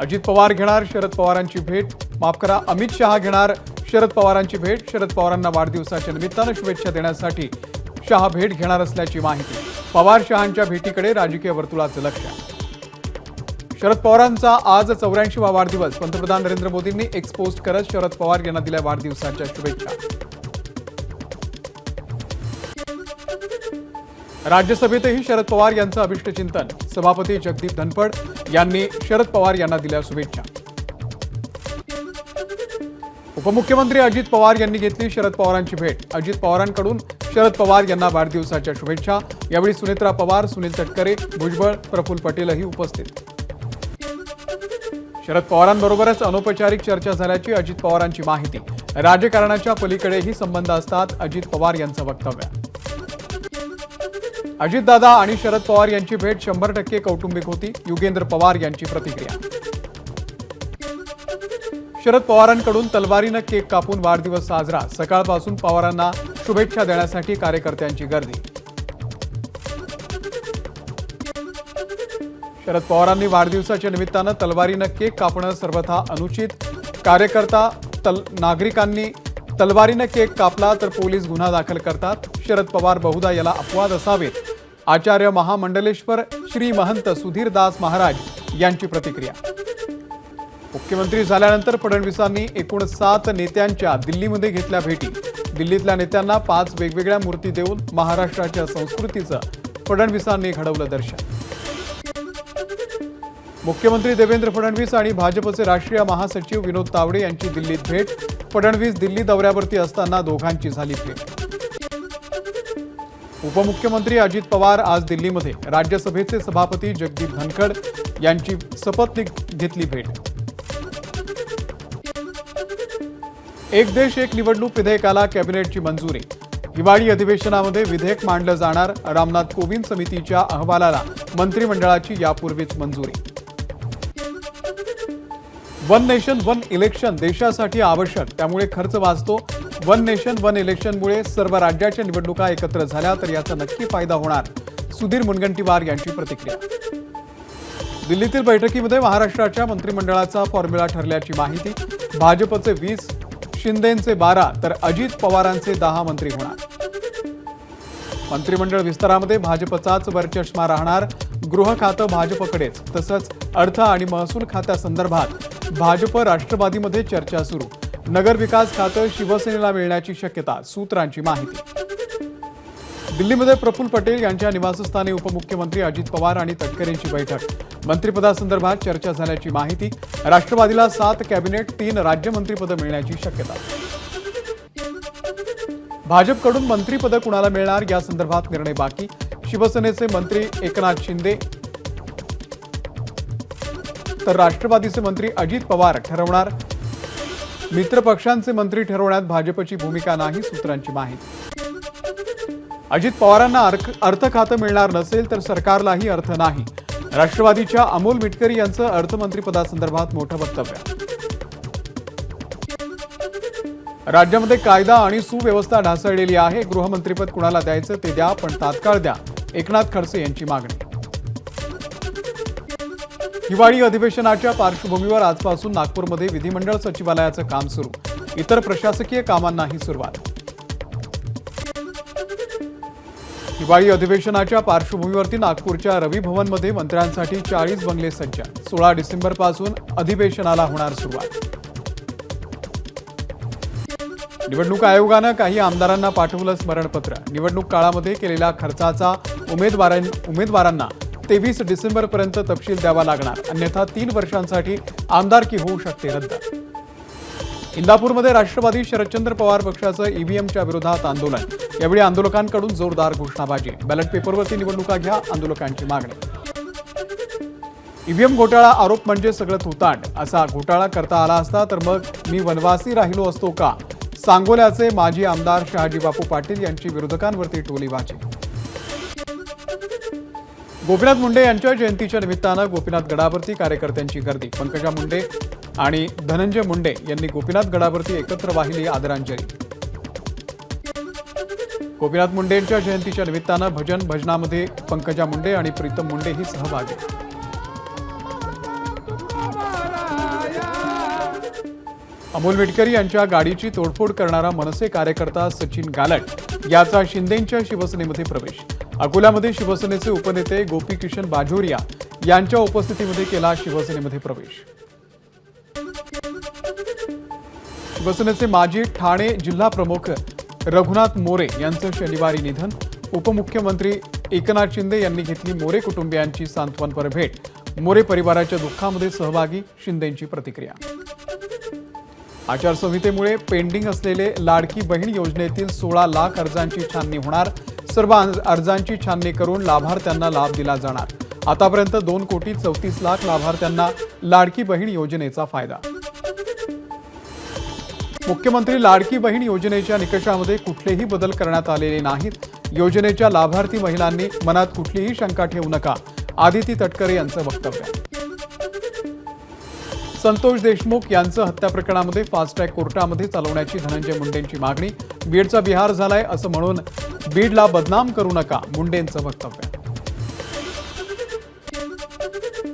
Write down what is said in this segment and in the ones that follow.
अजित पवार घेणार शरद पवारांची भेट, अमित शहा घेणार शरद पवारांची भेट। शरद पवारांना वाढदिवसाच्या निमित्तानं शुभेच्छा देण्यासाठी शहा भेट घेणार असल्याची माहिती। पवार शहांच्या भेटीकडे राजकीय वर्तुळाचं लक्ष। शरद पवारांचा आज 84वा वाढदिवस। पंतप्रधान नरेंद्र मोदींनी एक्स पोस्ट करत शरद पवार यांना दिल्या वाढदिवसाच्या शुभेच्छा। राज्यसभेतही शरद पवार यांचं अभिष्टचिंतन। सभापती जगदीप धनखड यांनी शरद पवार यांना दिल्या शुभेच्छा। उपमुख्यमंत्री अजित पवार यांनी घेतली शरद पवारांची भेट। अजित पवारांकडून शरद पवार यांना वाढदिवसाच्या शुभेच्छा। यावेळी सुनेत्रा पवार, सुनील तटकरे, भुजबळ, प्रफुल्ल पटेलही उपस्थित। शरद पवारांबरोबरच अनौपचारिक चर्चा झाल्याची अजित पवारांची माहिती। राजकारणाच्या पलीकडेही संबंध असतात, अजित पवार यांचं वक्तव्य। अजितदादा आणि शरद पवार यांची भेट 100% कौटुंबिक होती, युगेंद्र पवार यांची प्रतिक्रिया। शरद पवारांकडून तलवारीनं केक कापून वाढदिवस साजरा। सकाळपासून पवारांना शुभेच्छा देण्यासाठी कार्यकर्त्यांची गर्दी। शरद पवारांनी वाढदिवसाच्या निमित्तानं तलवारीनं केक कापणं सर्वथा अनुचित। कार्यकर्ता नागरिकांनी तलवारीनं केक कापला तर पोलीस गुन्हा दाखल करतात। शरद पवार बहुधा याला अपवाद असावेत। आचार्य महामंडलेश्वर श्री महंत सुधीरदास महाराज यांची प्रतिक्रिया। मुख्यमंत्री झाल्यानंतर फडणवीसांनी एकूण 7 नेत्यांच्या दिल्लीमध्ये घेतल्या भेटी। दिल्लीतल्या नेत्यांना 5 वेगवेगळ्या मूर्ती देऊन महाराष्ट्राच्या संस्कृतीचं फडणवीसांनी घडवलं दर्शन। मुख्यमंत्री देवेंद्र फडणवीस आणि भाजपचे राष्ट्रीय महासचिव विनोद तावडे यांची दिल्लीत भेट। फडणवीस दिल्ली दौऱ्यावरती असताना दोघांची झाली भेट। उपमुख्यमंत्री अजित पवार आज दिल्लीमध्ये राज्यसभेचे सभापती जगदीप धनखड यांची शपथ घेतली भेट। एक देश एक निवडणूक विधेयकाला कॅबिनेटची मंजुरी। हिवाळी अधिवेशनामध्ये विधेयक मांडलं जाणार। रामनाथ कोविंद समितीच्या अहवालाला मंत्रिमंडळाची यापूर्वीच मंजुरी। वन नेशन वन इलेक्शन देशासाठी आवश्यक, त्यामुळे खर्च वाचतो। वन नेशन वन इलेक्शनमुळे सर्व राज्याच्या निवडणुका एकत्र झाल्या तर याचा नक्की फायदा होणार, सुधीर मुनगंटीवार यांची प्रतिक्रिया। दिल्लीतील बैठकीमध्ये महाराष्ट्राच्या मंत्रिमंडळाचा फॉर्म्युला ठरल्याची माहिती। भाजपचे 20, शिंदेंचे 12 तर अजित पवारांचे 10 मंत्री होणार। मंत्रिमंडळ विस्तारामध्ये भाजपचाच वरचष्मा राहणार। गृह खातं भाजपकडेच, तसंच अर्थ आणि महसूल खात्यासंदर्भात भाजप राष्ट्रवादीमध्ये चर्चा सुरू। नगर विकास खातं शिवसेनेला मिळण्याची शक्यता, सूत्रांची माहिती। दिल्लीमध्ये प्रफुल्ल पटेल यांच्या निवासस्थानी उपमुख्यमंत्री अजित पवार आणि तटकरेंची बैठक। मंत्रिपदासंदर्भात चर्चा झाल्याची माहिती। राष्ट्रवादीला 7 कॅबिनेट, 3 राज्यमंत्रीपदं मिळण्याची शक्यता। भाजपकडून मंत्रिपद कुणाला मिळणार या संदर्भात निर्णय बाकी। शिवसेनेचे मंत्री एकनाथ शिंदे तर राष्ट्रवादीचे मंत्री अजित पवार ठरवणार। मित्रपक्षांचे मंत्री ठरवण्यात भाजपची भूमिका नाही, सूत्रांची माहिती। अजित पवारांना अर्थ खातं मिळणार नसेल तर सरकारलाही अर्थ नाही। राष्ट्रवादीच्या अमोल मिटकरी यांचं अर्थमंत्रीपदासंदर्भात मोठं वक्तव्य। राज्यामध्ये कायदा आणि सुव्यवस्था ढासळलेली आहे। गृहमंत्रीपद कुणाला द्यायचं ते द्या, पण तात्काळ द्या, एकनाथ खडसे यांची मागणी। हिवाळी अधिवेशनाच्या पार्श्वभूमीवर आजपासून नागपूरमध्ये विधिमंडळ सचिवालयाचं काम सुरू। इतर प्रशासकीय कामांनाही सुरुवात। हिवाळी अधिवेशनाच्या पार्श्वभूमीवरती नागपूरच्या रवी भवनमध्ये मंत्र्यांसाठी 40 बंगले सज्ज। 16 डिसेंबरपासून अधिवेशनाला होणार सुरुवात। निवडणूक आयोगानं काही आमदारांना पाठवलं स्मरणपत्र। निवडणूक काळामध्ये केलेल्या खर्चाचा उमेदवारांना 23 डिसेंबरपर्यंत तपशील द्यावा लागणार, अन्यथा 3 वर्षांसाठी आमदारकी होऊ शकते रद्द। इंदापूरमध्ये राष्ट्रवादी शरदचंद्र पवार पक्षाचं ईव्हीएमच्या विरोधात आंदोलन। यावेळी आंदोलकांकडून जोरदार घोषणाबाजी। बॅलेट पेपरवरती निवडणुका घ्या, आंदोलकांची मागणी। ईव्हीएम घोटाळा आरोप म्हणजे सगळं थोतांड। असा घोटाळा करता आला असता तर मग मी वनवासी राहिलो असतो का? सांगोल्याचे माजी आमदार शहाजी बापू पाटील यांची विरोधकांवरती टोलीबाजी। गोपीनाथ मुंडे यांच्या जयंतीच्या निमित्तानं गोपीनाथ गडावरती कार्यकर्त्यांची गर्दी। पंकजा मुंडे आणि धनंजय मुंडे यांनी गोपीनाथ गडावरती एकत्र वाहिली आदरांजली। गोपीनाथ मुंडेंच्या जयंतीच्या निमित्तानं भजनामध्ये पंकजा मुंडे आणि प्रीतम मुंडे ही सहभागी। अमोल मिटकरी यांच्या गाडीची तोडफोड करणारा मनसे कार्यकर्ता सचिन गालट याचा शिंदेंच्या शिवसेनेमध्ये प्रवेश। अकोल्यामध्ये शिवसेनेचे उपनेते गोपीकिशन बाजोरिया यांच्या उपस्थितीमध्ये केला शिवसेनेमध्ये प्रवेश। शिवसेनेचे माजी ठाणे जिल्हा प्रमुख रघुनाथ मोरे यांचं शनिवारी निधन। उपमुख्यमंत्री एकनाथ शिंदे यांनी घेतली मोरे कुटुंबियांची सांत्वनपर भेट। मोरे परिवाराच्या दुःखामध्ये सहभागी, शिंदेंची प्रतिक्रिया। आचारसंहितेमुळे पेंडिंग असलेले लाडकी बहीण योजनेतील 16 लाख अर्जांची छाननी होणार। सर्व अर्जांची छाननी करून लाभार्थ्यांना लाभ दिला जाणार। आतापर्यंत 2,34,00,000 लाभार्थ्यांना लाडकी बहीण योजनेचा फायदा। मुख्यमंत्री लाडकी बहीण योजनेच्या निकषामध्ये कुठलेही बदल करण्यात आलेले नाहीत। योजनेच्या लाभार्थी महिलांनी मनात कुठलीही शंका ठेवू नका, आदिती तटकरे यांचं वक्तव्य। संतोष देशमुख यांचं हत्या प्रकरणामध्ये फास्ट ट्रॅक कोर्टामध्ये चालवण्याची धनंजय मुंडेंची मागणी। बीडचा बिहार झालाय असं म्हणून बीडला बदनाम करू नका, मुंडेंचं वक्तव्य।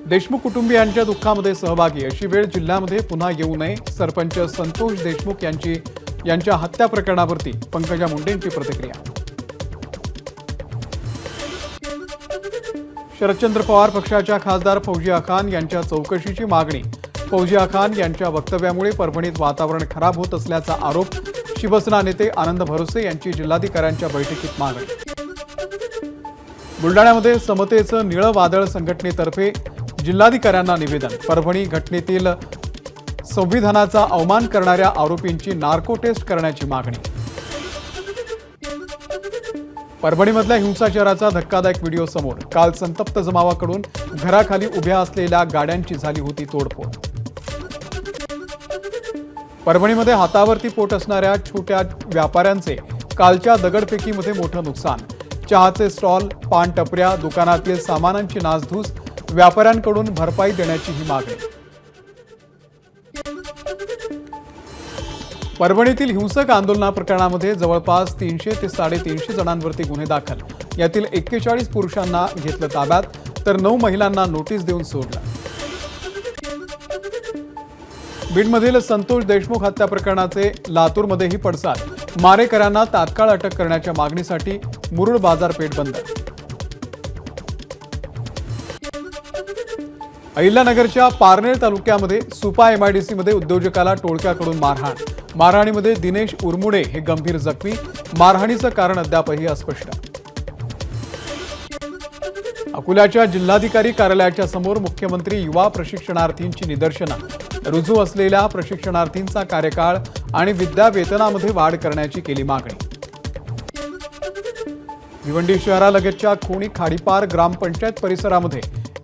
देशमुख कुटुंबियांच्या दुःखामध्ये सहभागी, अशी वेळ जिल्ह्यामध्ये पुन्हा येऊ नये। सरपंच संतोष देशमुख यांच्या हत्या प्रकरणावरती पंकजा मुंडेंची प्रतिक्रिया। शरदचंद्र पवार पक्षाच्या खासदार फौजिया खान यांच्या चौकशीची मागणी। फौजिया खान यांच्या वक्तव्यामुळे परभणीत वातावरण खराब होत असल्याचा आरोप। शिवसेना नेते आनंद भरोसे यांची जिल्हाधिकाऱ्यांच्या बैठकीत मागणी। बुलडाण्यामध्ये समतेचं निळं वादळ संघटनेतर्फे जिल्हाधिकाऱ्यांना निवेदन। परभणी घटनेतील संविधानाचा अवमान करणाऱ्या आरोपींची नार्को टेस्ट करण्याची मागणी। परभणीमधल्या हिंसाचाराचा धक्कादायक व्हिडिओ समोर। काल संतप्त जमावाकडून घराखाली उभ्या असलेल्या गाड्यांची झाली होती तोडफोड। परभणीमध्ये हातावरती पोट असणाऱ्या छोट्या व्यापाऱ्यांचे कालच्या दगडफेकीमध्ये मोठं नुकसान। चहाचे स्टॉल, पान टपऱ्या, दुकानातील सामानांची नासधूस, व्यापाऱ्यांकडून भरपाई देण्याची ही मागणी। परभणीतील हिंसक आंदोलना प्रकरणामध्ये जवळपास 300 ते 350 जणांवरती गुन्हे दाखल। यातील 41 पुरुषांना घेतलं ताब्यात, तर 9 महिलांना नोटीस देऊन सोडलं। बीडमधील संतोष देशमुख हत्या प्रकरणाचे लातूरमध्येही पडसाद। मारेकऱ्यांना तात्काळ अटक करण्याच्या मागणीसाठी मुरुड बाजारपेठ बंद। अहिल्यानगरच्या पारनेर तालुक्यामध्ये सुपा एमआयडीसीमध्ये उद्योजकाला टोळक्याकडून मारहाण। मारहाणीमध्ये दिनेश उरमुडे हे गंभीर जखमी। मारहाणीचं कारण अद्यापही अस्पष्ट। अकोल्याच्या जिल्हाधिकारी कार्यालयाच्या समोर मुख्यमंत्री युवा प्रशिक्षणार्थींची निदर्शनं। रुजू असलेल्या प्रशिक्षणार्थींचा कार्यकाळ आणि विद्यावेतनामध्ये वाढ करण्याची केली मागणी। भिवंडी शहरालगतच्या खोणी खाडीपार ग्रामपंचायत परिसरामध्ये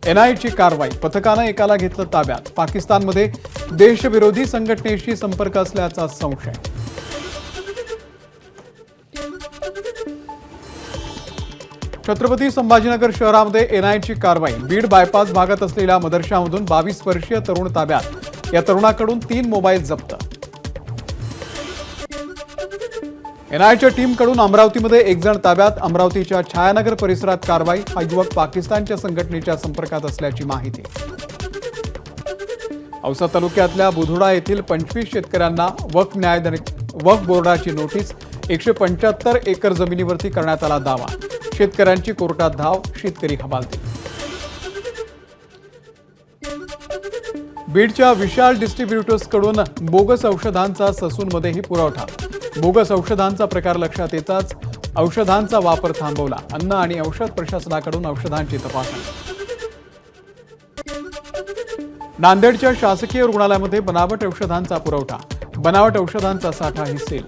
एनआयची कारवाई। पथकानं एकाला घेतलं ताब्यात। पाकिस्तानमध्ये देशविरोधी संघटनेशी संपर्क असल्याचा संशय। छत्रपती संभाजीनगर शहरामध्ये एनआयची कारवाई। बीड बायपास भागात असलेल्या मदरशामधून 22 वर्षीय तरुण ताब्यात। या तरुणाकडून 3 मोबाईल जप्त। एनआयच्या टीमकडून अमरावतीमध्ये 1 जण ताब्यात। अमरावतीच्या छायानगर परिसरात कारवाई। हा युवक पाकिस्तानच्या संघटनेच्या संपर्कात असल्याची माहिती। औसा तालुक्यातल्या बुधोडा येथील 25 शेतकऱ्यांना वक्फ बोर्डाची नोटीस। 175 एकर जमिनीवरती करण्यात आला दावा। शेतकऱ्यांची कोर्टात धाव, शेतकरी हवालदिल। बीडच्या विशाल डिस्ट्रीब्युटर्सकडून बोगस औषधांचा ससूनमध्येही पुरवठा। बोगस औषधांचा प्रकार लक्षात येताच औषधांचा वापर थांबवला। अन्न आणि औषध प्रशासनाकडून औषधांची तपासणी। नांदेडच्या शासकीय रुग्णालयामध्ये बनावट औषधांचा पुरवठा। बनावट औषधांचा साठा ही सेल।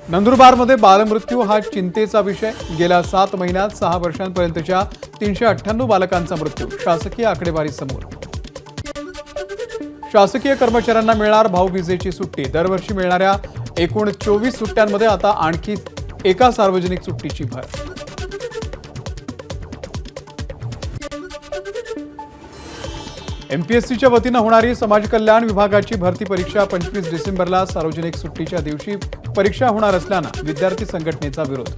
नंदुरबारमध्ये बालमृत्यू हा चिंतेचा विषय। गेल्या 7 महिन्यात 6 वर्षांपर्यंतच्या 398 बालकांचा मृत्यू। शासकीय आकडेवारी समोर। शासकीय कर्मचाऱ्यांना मिळणार भाऊबीजेची सुट्टी। दरवर्षी मिळणाऱ्या एकूण 24 सुट्ट्यांमध्ये आता आणखी एका सार्वजनिक सुट्टीची भर। एमपीएससीच्या वतीनं होणारी समाज कल्याण विभागाची भरती परीक्षा 25 डिसेंबरला सार्वजनिक सुट्टीच्या दिवशी परीक्षा होणार असल्यानं विद्यार्थी संघटनेचा विरोध।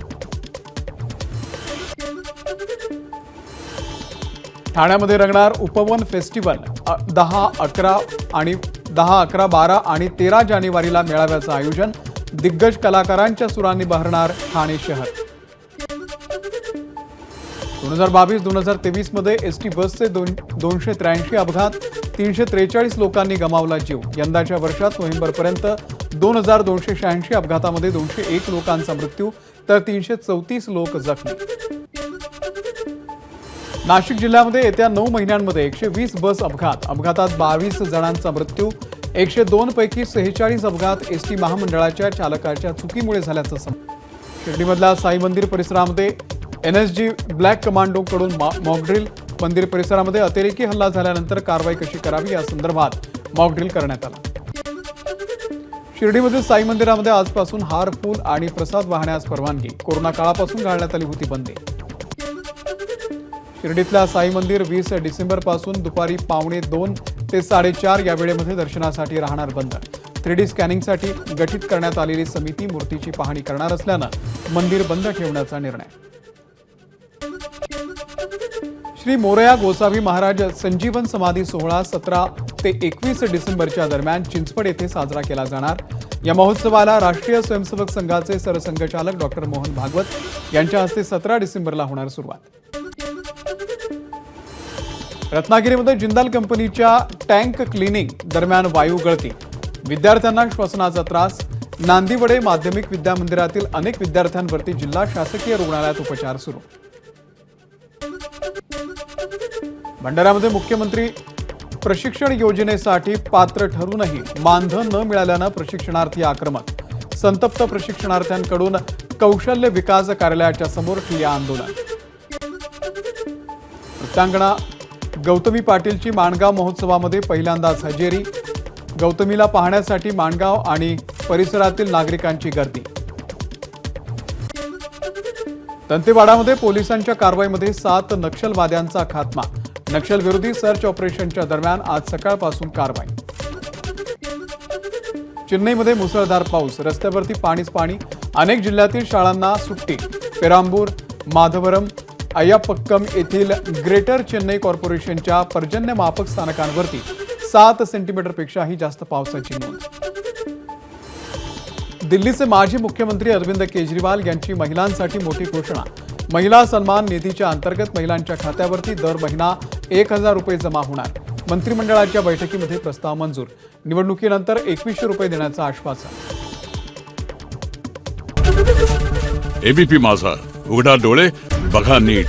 ठाण्यामध्ये रंगणार उपवन फेस्टिवल 10, 11 आणि 12 आणि 13 जानेवारीला मेळाव्याचं आयोजन. दिग्गज कलाकारांच्या सुरांनी बहरणार ठाणे शहर. 2022-2023 मध्ये एसटी बसचे 283 अपघात, 343 लोकांनी गमावला जीव. यंदाच्या वर्षात नोव्हेंबरपर्यंत 2286 अपघातामध्ये 201 लोकांचा मृत्यू तर 334 लोक जखमी. नाशिक जिल्ह्यामध्ये येत्या 9 महिन्यांमध्ये 120 बस अपघातात 22 जणांचा मृत्यू. 102 पैकी 46 अपघात एसटी महामंडळाच्या चालकाच्या चुकीमुळे झाल्याचं समजलं. शिर्डीमधल्या साई मंदिर परिसरामध्ये एनएसजी ब्लॅक कमांडोकडून मॉकड्रिल. मंदिर परिसरामध्ये अतिरेकी हल्ला झाल्यानंतर कारवाई कशी करावी या संदर्भात मॉकड्रिल करण्यात आला. शिर्डीमधील साई मंदिरामध्ये आजपासून हार, फूल आणि प्रसाद वाहण्यास परवानगी. कोरोना काळापासून घालण्यात आली होती बंदी. शिर्डीतल्या साई मंदिर 20 डिसेंबरपासून दुपारी 2:15 ते 4:30 या वेळेमध्ये दर्शनासाठी राहणार बंद. 3D स्कॅनिंगसाठी गठीत करण्यात आलेली समिती मूर्तीची पाहणी करणार असल्यानं मंदिर बंद ठेवण्याचा निर्णय. श्री मोरया गोसावी महाराज संजीवन समाधी सोहळा 17 ते 21 डिसेंबरच्या दरम्यान चिंचवड येथे साजरा केला जाणार. या महोत्सवाला राष्ट्रीय स्वयंसेवक संघाचे सरसंघचालक डॉक्टर मोहन भागवत यांच्या हस्ते 17 डिसेंबरला होणार सुरुवात. रत्नागिरीमध्ये जिंदाल कंपनीच्या टँक क्लिनिंग दरम्यान वायू गळती. विद्यार्थ्यांना श्वसनाचा त्रास. नांदिवडे माध्यमिक विद्या मंदिरातील अनेक विद्यार्थ्यांवरती जिल्हा शासकीय रुग्णालयात उपचार सुरू. भंडाऱ्यामध्ये मुख्यमंत्री प्रशिक्षण योजनेसाठी पात्र ठरूनही मानधन न मिळाल्यानं प्रशिक्षणार्थी आक्रमक. संतप्त प्रशिक्षणार्थ्यांकडून कौशल्य विकास कार्यालयाच्या समोर ठिय्या आंदोलन. वृत्तांगणा गौतमी पाटीलची माणगाव महोत्सवामध्ये पहिल्यांदाच हजेरी. गौतमीला पाहण्यासाठी माणगाव आणि परिसरातील नागरिकांची गर्दी. दंतेवाडामध्ये पोलिसांच्या कारवाईमध्ये 7 नक्षलवाद्यांचा खात्मा. नक्षलविरोधी सर्च ऑपरेशनच्या दरम्यान आज सकाळपासून कारवाई. चेन्नईमध्ये मुसळधार पाऊस. रस्त्यावरती पाणीच पाणी. अनेक जिल्ह्यातील शाळांना सुट्टी. पेरांबूर, माधवरम, अय्यापक्कम येथील ग्रेटर चेन्नई कॉर्पोरेशनच्या पर्जन्यमापक स्थानकांवरती 7 सेंटीमीटरपेक्षाही जास्त पावसाची नोंद. दिल्लीचे माजी मुख्यमंत्री अरविंद केजरीवाल यांची महिलांसाठी मोठी घोषणा. महिला सन्मान निधीच्या अंतर्गत महिलांच्या खात्यावरती दर महिना 1,000 रुपये जमा होणार. मंत्रिमंडळाच्या बैठकीमध्ये प्रस्ताव मंजूर. निवडणुकीनंतर 2100 रुपये देण्याचं आश्वासन. एबीपी माझा, उघडा डोळे बघा नीट.